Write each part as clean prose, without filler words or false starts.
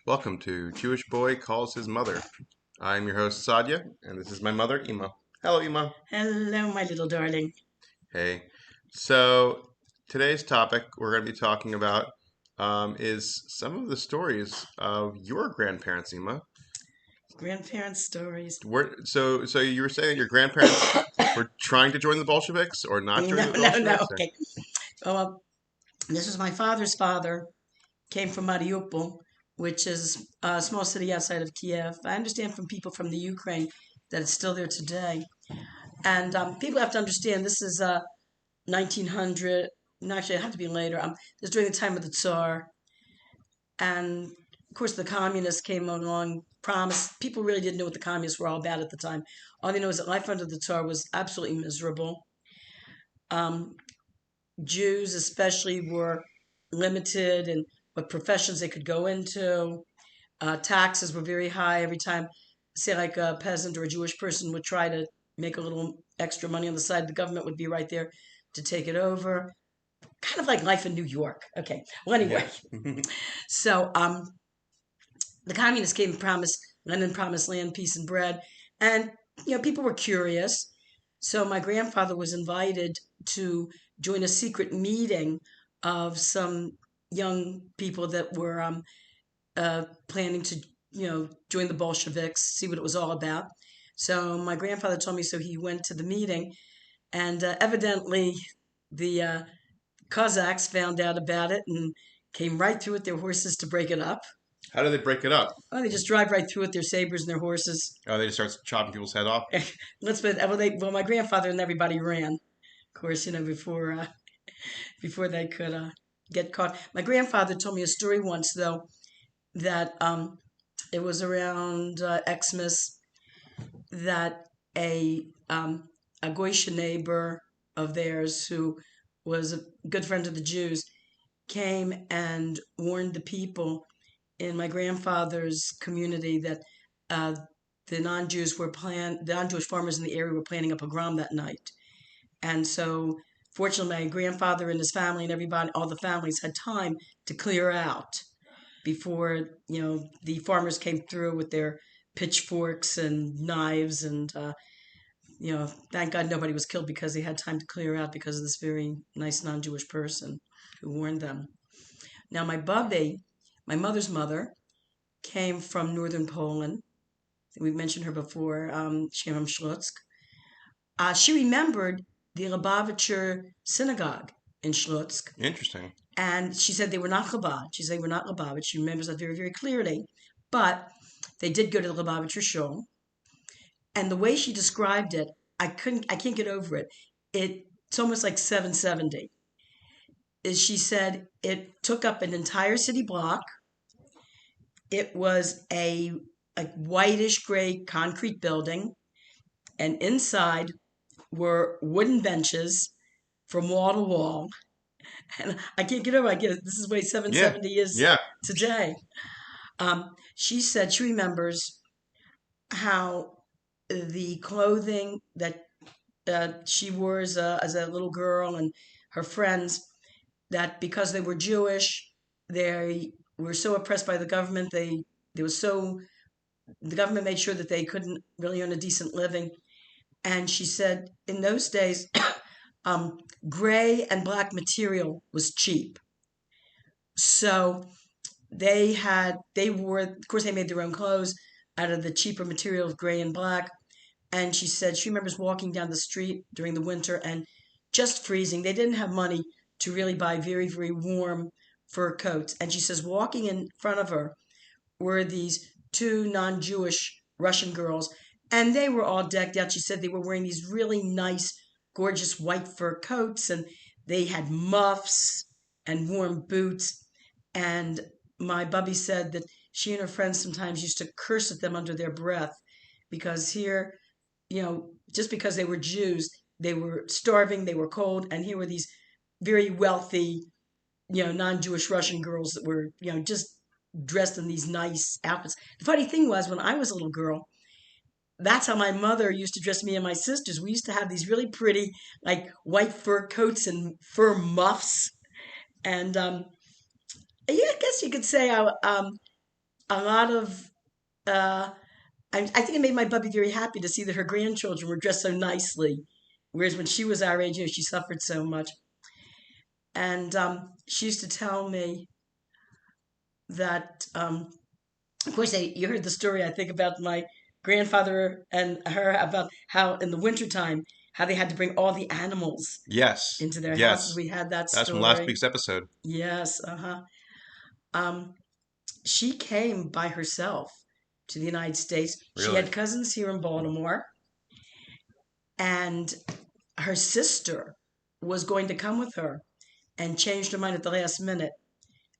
Welcome to Jewish Boy Calls His Mother. I'm your host, Sadia, and this is my mother, Ima. Hello, Ima. Hello, my little darling. Hey. So, today's topic we're going to be talking about is some of the stories of your grandparents, Ima. Grandparent stories. So you were saying your grandparents were trying to join the Bolsheviks or not joining No, the no, no. Bolsheviks? Or? Okay. Well, this was my father's father. Came from Mariupol, which is a small city outside of Kiev. I understand from people from the Ukraine that it's still there today. And people have to understand this is 1900. No, actually, it had to be later. This is during the time of the Tsar. And of course, the communists came along, promised. People really didn't know what the communists were all about at the time. All they know is that life under the Tsar was absolutely miserable. Um, Jews, especially, were limited in what professions they could go into. Taxes were very high every time, say, like a peasant or a Jewish person would try to make a little extra money on the side, the government would be right there to take it over. Kind of like life in New York. Okay. Well, anyway, Yes. so the communists came and promised, Lenin promised land, peace, and bread. And, people were curious. So my grandfather was invited to join a secret meeting of some young people that were planning to, join the Bolsheviks, see what it was all about. So my grandfather told me, so he went to the meeting, and evidently the Cossacks found out about it and came right through with their horses to break it up. How do they break it up? Oh, they just drive right through with their sabers and their horses. Oh, they just start chopping people's head off? My grandfather and everybody ran, of course, before they could get caught. My grandfather told me a story once, though, that it was around Xmas that a Goyish neighbor of theirs who was a good friend of the Jews came and warned the people in my grandfather's community that uh, the non-Jewish farmers in the area were planning a pogrom that night. And so, fortunately, my grandfather and his family and everybody, all the families, had time to clear out before the farmers came through with their pitchforks and knives, and thank God nobody was killed because they had time to clear out because of this very nice non-Jewish person who warned them. Now, my mother's mother, came from northern Poland. We mentioned her before. She came from Slutsk. She remembered the Lubavitcher synagogue in Slutsk, Interesting. and she said they were not Chabad. She said they were not Lubavitch. She remembers that very, very clearly. But they did go to the Lubavitcher shul, and the way she described it, I can't get over it. It's almost like 770. Is she said it took up an entire city block. It was a whitish gray concrete building, and inside were wooden benches from wall to wall. And I can't get over. I get it. This is the way Yeah. 770 is Yeah. today. She said she remembers how the clothing that she wore as a little girl and her friends, that because they were Jewish, they were so oppressed by the government. The government made sure that they couldn't really earn a decent living. And she said in those days, gray and black material was cheap. So of course, they made their own clothes out of the cheaper material of gray and black. And she said she remembers walking down the street during the winter and just freezing. They didn't have money to really buy very, very warm fur coats. And she says walking in front of her were these two non-Jewish Russian girls, and they were all decked out. She said they were wearing these really nice, gorgeous white fur coats, and they had muffs and warm boots. And my bubby said that she and her friends sometimes used to curse at them under their breath because here, just because they were Jews, they were starving, they were cold, and here were these very wealthy, non-Jewish Russian girls that were, just dressed in these nice outfits. The funny thing was, when I was a little girl, that's how my mother used to dress me and my sisters. We used to have these really pretty, like white fur coats and fur muffs, and yeah, I guess you could say a lot of, I think it made my bubby very happy to see that her grandchildren were dressed so nicely. Whereas when she was our age, she suffered so much. And she used to tell me that, of course, you heard the story, I think, about my grandfather and her about how in the wintertime, how they had to bring all the animals Yes, into their houses. yes. We had that That's from last story. week's episode. Yes, uh-huh. Um, she came by herself to the United States. She Really? had cousins here in Baltimore, and her sister was going to come with her and changed her mind at the last minute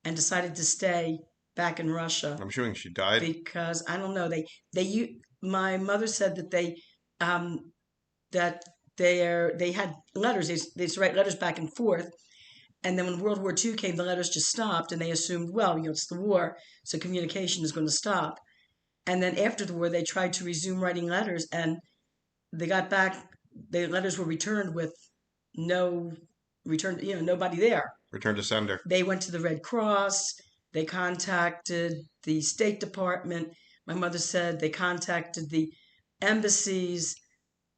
and decided to stay back in Russia I'm assuming she died. because I don't know. My mother said that um, that they had letters. They used to write letters back and forth. And then when World War II came, the letters just stopped, and they assumed, well, it's the war, so communication is going to stop. And then after the war, they tried to resume writing letters, and they got back. The letters were returned with no return. Nobody there. Return to sender. They went to the Red Cross. They contacted the State Department. My mother said they contacted the embassies,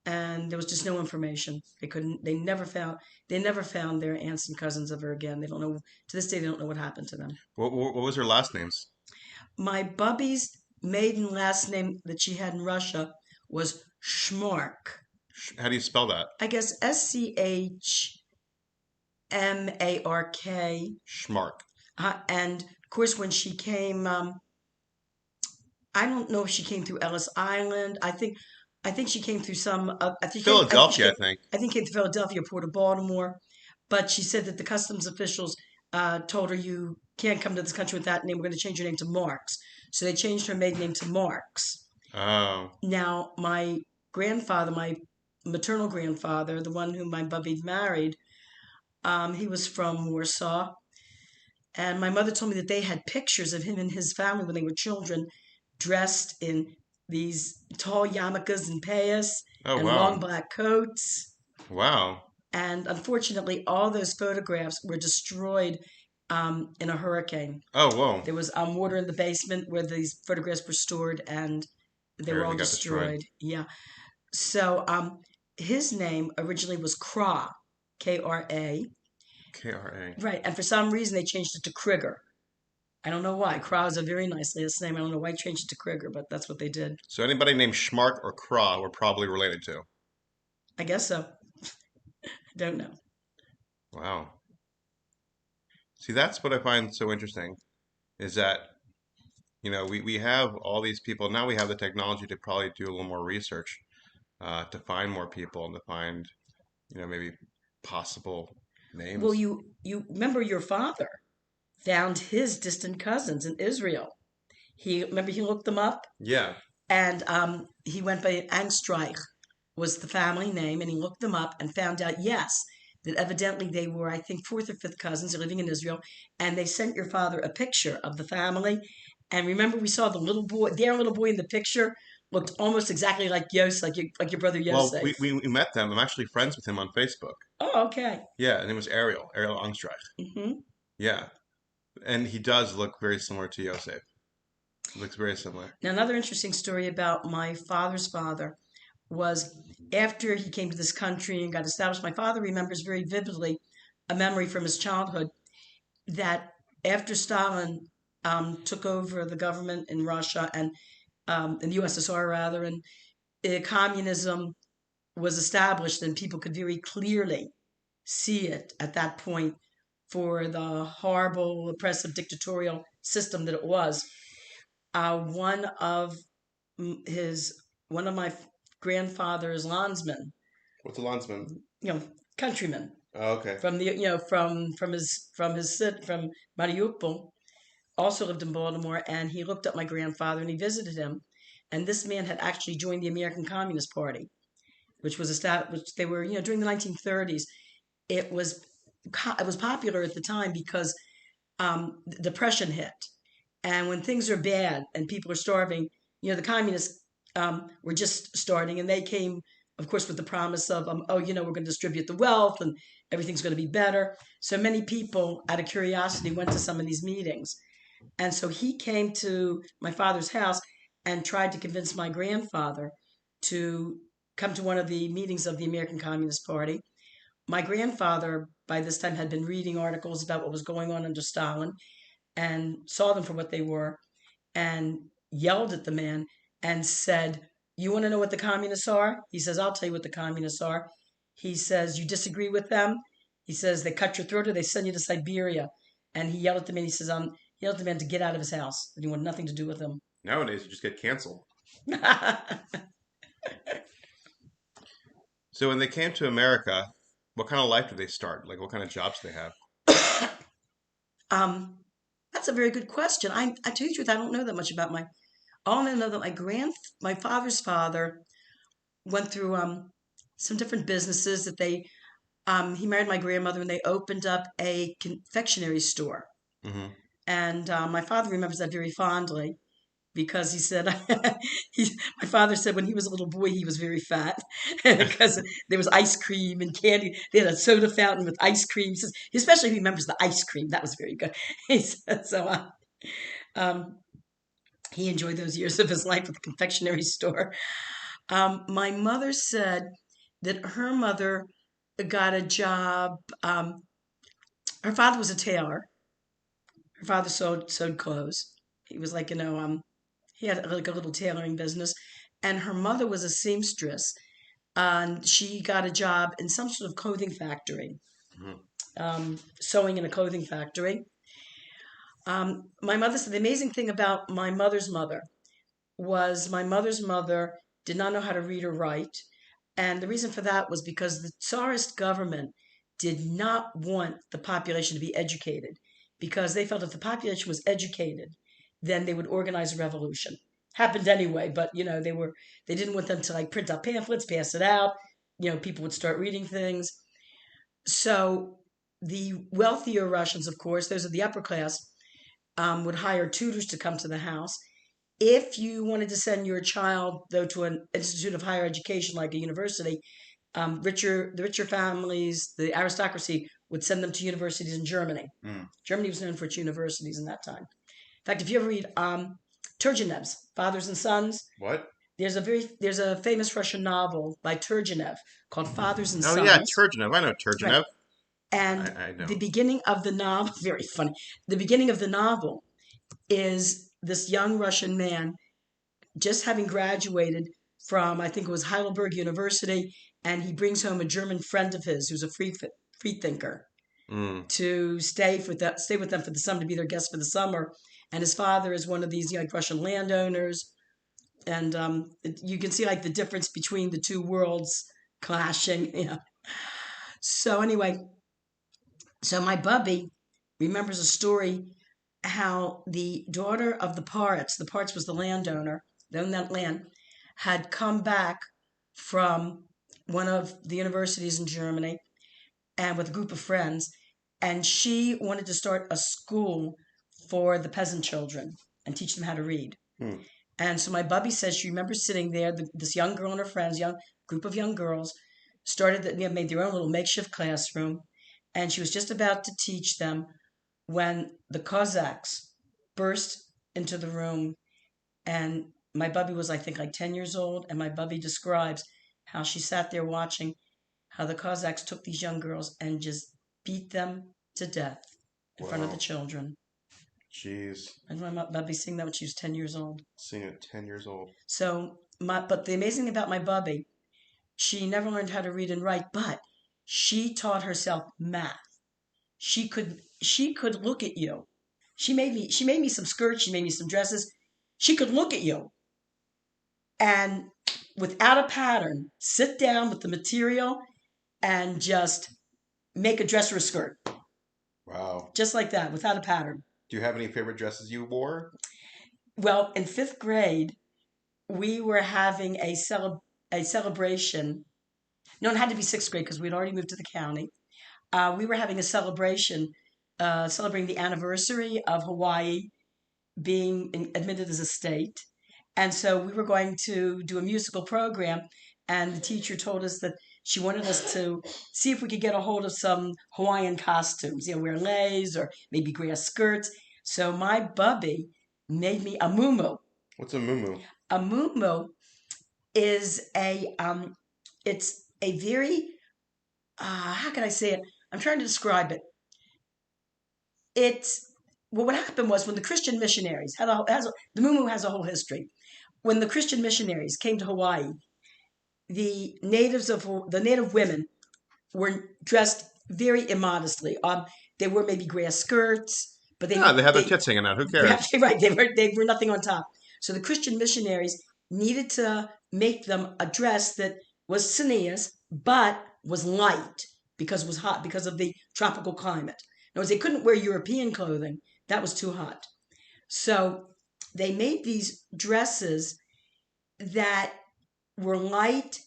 and there was just no information. They couldn't. They never found. They never found their aunts and cousins ever again. They don't know. To this day, they don't know what happened to them. What was her last names? My bubby's maiden last name that she had in Russia was Schmark. How do you spell that? I guess Schmark. Schmark. And of course, when she came, I don't know if she came through Ellis Island. I think she came through some. Philadelphia, I think. I think came to Philadelphia, Port of Baltimore. But she said that the customs officials told her you can't come to this country with that name. We're going to change your name to Marks. So they changed her maiden name to Marks. Oh. Now my grandfather, my maternal grandfather, the one whom my bubby married, he was from Warsaw. And my mother told me that they had pictures of him and his family when they were children, dressed in these tall yarmulkes and payas Oh, and long wow. black coats. Wow. And unfortunately, all those photographs were destroyed in a hurricane. Oh, whoa. There was water in the basement where these photographs were stored, and they were all Everything got destroyed. destroyed. Yeah. So his name originally was Kra, Kra. KRA. Right. And for some reason, they changed it to Krieger. I don't know why. Kra is a very nice last name. I don't know why I changed it to Krieger, but that's what they did. So anybody named Schmark or Kra we're probably related to. I guess so. Don't know. Wow. See, that's what I find so interesting is that, we have all these people. Now we have the technology to probably do a little more research to find more people and to find, maybe possible Well, names. you remember your father found his distant cousins in Israel. He looked them up, Yeah. and he went by Angstreich was the family name, and he looked them up and found out, yes, that evidently they were, I think, fourth or fifth cousins. They're living in Israel, and they sent your father a picture of the family. And remember, we saw the little boy, their little boy in the picture looked almost exactly like Yosef, like your brother Well, Yosef. we met them. I'm actually friends with him on Facebook. Oh, okay. Yeah, and it was Ariel Angstreich. Hmm. Yeah, and he does look very similar to Yosef. Looks very similar. Now, another interesting story about my father's father was after he came to this country and got established. My father remembers very vividly a memory from his childhood that after Stalin took over the government in Russia and in the USSR rather, and communism was established, and people could very clearly see it at that point for the horrible, oppressive, dictatorial system that it was. One of his one of my grandfather's landsmen, What's a landsman? you know, countrymen Oh, okay. from the from Mariupol, also lived in Baltimore, and he looked up my grandfather and he visited him, and this man had actually joined the American Communist Party, which was established, which they were, during the 1930s. It was it was popular at the time because depression hit, and when things are bad and people are starving, the communists were just starting, and they came, of course, with the promise of, oh, we're going to distribute the wealth and everything's going to be better. So many people, out of curiosity, went to some of these meetings. And so he came to my father's house and tried to convince my grandfather to come to one of the meetings of the American Communist Party. My grandfather, by this time, had been reading articles about what was going on under Stalin and saw them for what they were and yelled at the man and said, "You want to know what the communists are?" He says, "I'll tell you what the communists are." He says, "You disagree with them?" He says, "They cut your throat or they send you to Siberia." And he yelled at the man. He says, he yelled at the man to get out of his house, that he wanted nothing to do with him. Nowadays, you just get canceled. So when they came to America, what kind of life did they start? Like, what kind of jobs did they have? um, that's a very good question. I tell you the truth, I don't know that much about all I know that my father's father went through some different businesses that he married my grandmother and they opened up a confectionery store. Hmm. And my father remembers that very fondly because he said, my father said when he was a little boy, he was very fat because there was ice cream and candy. They had a soda fountain with ice cream. He says, he especially remembers the ice cream. That was very good. He said, um, he enjoyed those years of his life at the confectionery store. My mother said that her mother got a job. Her father was a tailor. Her father sewed clothes. He was like, he had like a little tailoring business. And her mother was a seamstress. And she got a job in some sort of clothing factory, Hmm. sewing in a clothing factory. My mother said the amazing thing about my mother's mother did not know how to read or write. And the reason for that was because the Tsarist government did not want the population to be educated because they felt if the population was educated, then they would organize a revolution. Happened anyway, but they didn't want them to like print out pamphlets, pass it out. People would start reading things. So the wealthier Russians, of course, those of the upper class, would hire tutors to come to the house. If you wanted to send your child, though, to an institute of higher education like a university, the richer families, the aristocracy, would send them to universities in Germany. Mm. Germany was known for its universities in that time. In fact, if you ever read Turgenev's Fathers and Sons, What? there's a famous Russian novel by Turgenev called Fathers and Oh yeah, Sons. Turgenev. I know Right. Turgenev. And I the know. beginning of the novel, very funny. The beginning of the novel is this young Russian man just having graduated from, I think it was Heidelberg University, and he brings home a German friend of his who's a free thinker Mm. to stay with them for the summer, to be their guest for the summer. And his father is one of these like Russian landowners, and you can see like the difference between the two worlds clashing. So anyway, so my bubby remembers a story how the daughter of the Parts was the landowner, they owned that land, had come back from one of the universities in Germany and with a group of friends, and she wanted to start a school for the peasant children and teach them how to read. Mm. And so my bubby says she remembers sitting there, this young girl and her friends, young group of young girls, made their own little makeshift classroom, and she was just about to teach them when the Cossacks burst into the room. And my bubby was, I think, like 10 years old. And my bubby describes how she sat there watching how the Cossacks took these young girls and just beat them to death in front of the Wow. children. Jeez. And my bubby seeing that when she was 10 years old. Seeing it 10 years old. But the amazing thing about my bubby, she never learned how to read and write, but she taught herself math. She could look at you. She made me some skirts, she made me some dresses. She could look at you and without a pattern, sit down with the material and just make a dress or a skirt. Wow. Just like that, without a pattern. Do you have any favorite dresses you wore? Well, in fifth grade, we were having a celebration. No, it had to be sixth grade because we'd already moved to the county. We were having a celebration, celebrating the anniversary of Hawaii being admitted as a state. And so we were going to do a musical program, and the teacher told us that she wanted us to see if we could get a hold of some Hawaiian costumes, wear leis or maybe grass skirts. So my bubby made me a muumuu. What's a muumuu? A muumuu is it's a very how can I say it? I'm trying to describe it. It's well, what happened was when the Christian missionaries the muumuu has a whole history. When the Christian missionaries came to Hawaii, the native women were dressed very immodestly. They wore maybe grass skirts, but Ah, they have their they tits hanging out. Who cares? right they were nothing on top. So the Christian missionaries needed to make them a dress that was tsineus but was light because it was hot because of the tropical climate. In other words, they couldn't wear European clothing; that was too hot. So they made these dresses that were light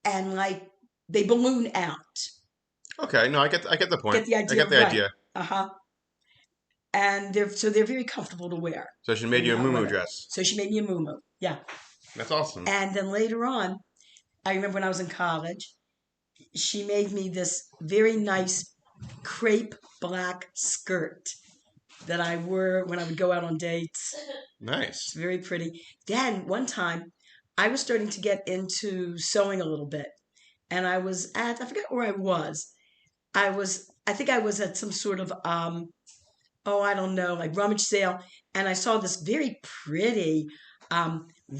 and like they balloon out. Okay, no, I get the point. Get the I idea, get the right? idea. Uh-huh. And they're very comfortable to wear So she made in you a hot muumuu weather. dress. So she made me a muumuu. Yeah. That's awesome. And then later on, I remember when I was in college, she made me this very nice crepe black skirt that I wore when I would go out on dates. It's Nice. very pretty. Then one time, I was starting to get into sewing a little bit, and I forget where I was. I think I was at some sort of oh, I don't know, like rummage sale, and I saw this very pretty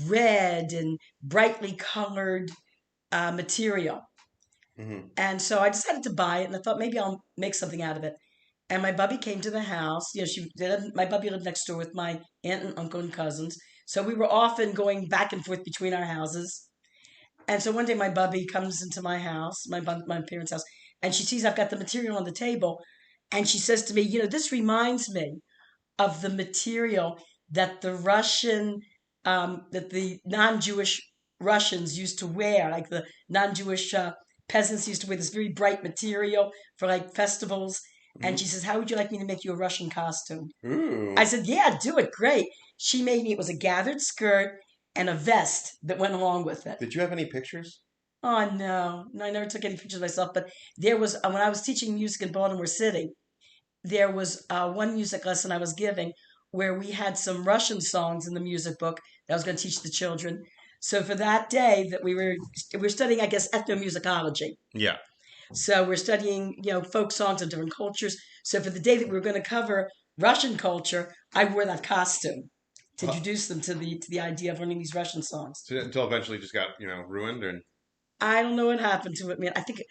red and brightly colored material. Hmm. And so I decided to buy it, and I thought maybe I'll make something out of it. And my bubby came to the house. My bubby lived next door with my aunt and uncle and cousins. So we were often going back and forth between our houses. And so one day my bubby comes into my house, my parents' house, and she sees I've got the material on the table, and she says to me, this reminds me of the material that the non-Jewish Russians used to wear, like the non-Jewish peasants used to wear this very bright material for like festivals. And Hmm. she says, "How would you like me to make you a Russian costume?" I Ooh. said, "Yeah, do it. Great." She made me. It was a gathered skirt and a vest that went along with it. Did you have any pictures? Oh no, I never took any pictures of myself. But there was when I was teaching music in Baltimore City, there was one music lesson I was giving where we had some Russian songs in the music book that I was going to teach the children. So for that day that we were studying, I guess, ethnomusicology. Yeah. So we're studying, folk songs of different cultures. So for the day that we were going to cover Russian culture, I wore that costume to Uh, introduce them to the idea of learning these Russian songs. so until eventually just got, ruined and I don't know what happened to it, man. I think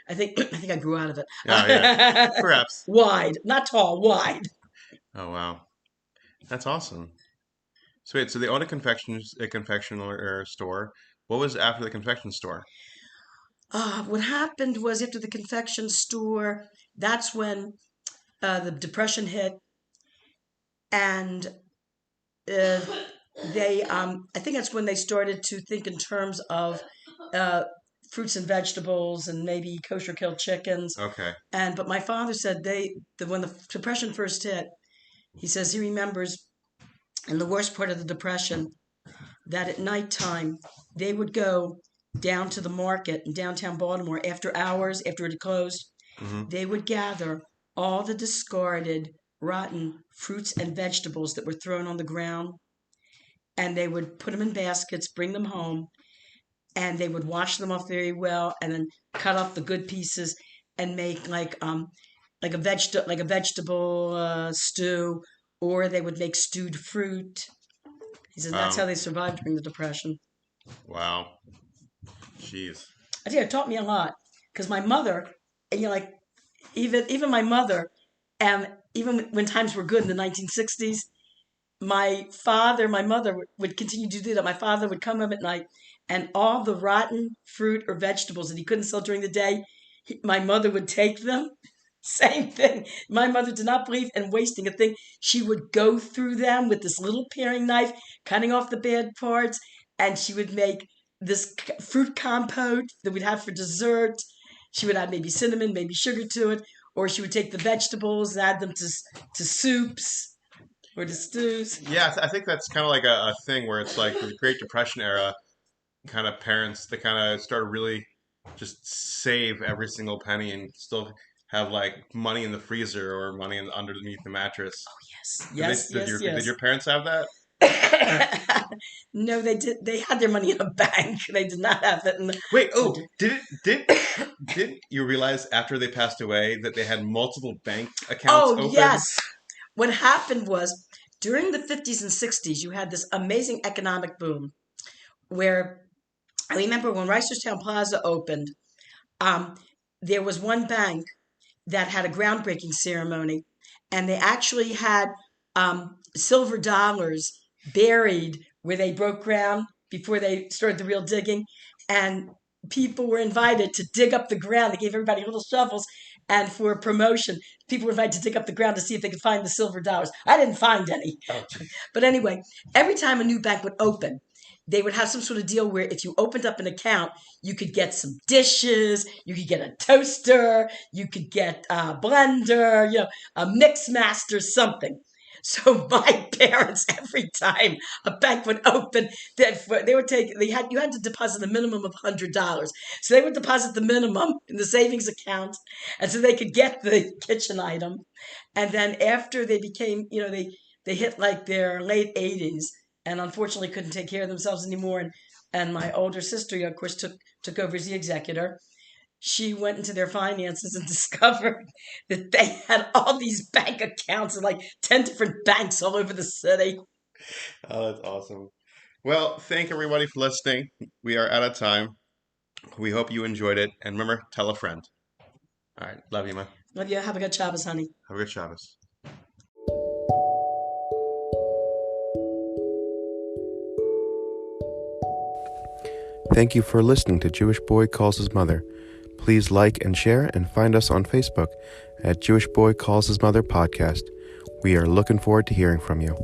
I grew out of yeah, yeah. it. Perhaps. Wide, not tall, wide. Oh wow. That's awesome. So wait, so they own a confectioner store. What was after the confection store? What happened was after the confection store, that's when the depression hit, and uh, I think that's when they started to think in terms of uh, fruits and vegetables and maybe kosher killed chickens. Okay. But my father said when the depression first hit, he says he remembers in the worst part of the depression that at nighttime they would go down to the market in downtown Baltimore after hours, after it had closed. Hmm. They would gather all the discarded, rotten fruits and vegetables that were thrown on the ground, and they would put them in baskets, bring them home, and they would wash them off very well, and then cut off the good pieces and make like a vegetable stew, or they would make stewed fruit. He says that's how Wow. they survived during the depression. Wow. Jeez. I think it taught me a lot because my mother, and like even my mother, and even when times were good in the 1960s, my mother would continue to do that. My father would come home at night, and all the rotten fruit or vegetables that he couldn't sell during the day, my mother would take them. Same thing. My mother did not believe in wasting a thing. She would go through them with this little paring knife, cutting off the bad parts, and she would make this fruit compote that we'd have for dessert. She would add maybe cinnamon, maybe sugar to it, or she would take the vegetables, add them to soups or to stews. Yeah, I think that's kind of like a thing where it's like the Great Depression era kind of parents that kind of started really just save every single penny and still have like money in the freezer or money underneath the mattress. Yes, Did they yes, yes, did yes. your parents have that? No, they did. They had their money in a bank. They did not have it in the Wait, oh, under. did you realize after they passed away that they had multiple bank accounts Oh open? yes. What happened was during the 50s and 60s, you had this amazing economic boom where I remember when Reisterstown Plaza opened. Um, there was one bank that had a groundbreaking ceremony, and they actually had silver dollars buried where they broke ground before they started the real digging, and people were invited to dig up the ground. They gave everybody little shovels, and for promotion, people were invited to dig up the ground to see if they could find the silver dollars. I didn't find any, Oh, but anyway, every time a new bank would open, they would have some sort of deal where if you opened up an account, you could get some dishes, you could get a toaster, you could get a blender, a mix master, something. So my parents, every time a bank would open, they would take you had to deposit a minimum of $100. So they would deposit the minimum in the savings account, and so they could get the kitchen item. And then after they became, they hit like their late 80s, and unfortunately couldn't take care of themselves anymore. And my older sister, of course, took over as the executor. She went into their finances and discovered that they had all these bank accounts in like 10 different banks all over the city. oh, that's awesome. Well, thank everybody for listening. We are out of time. We hope you enjoyed it. And remember, tell a friend. All right. Love you, man. Love you. Have a good Shabbos, honey. Have a good Shabbos. Thank you for listening to Jewish Boy Calls His Mother. Please like and share and find us on Facebook at Jewish Boy Calls His Mother Podcast. We are looking forward to hearing from you.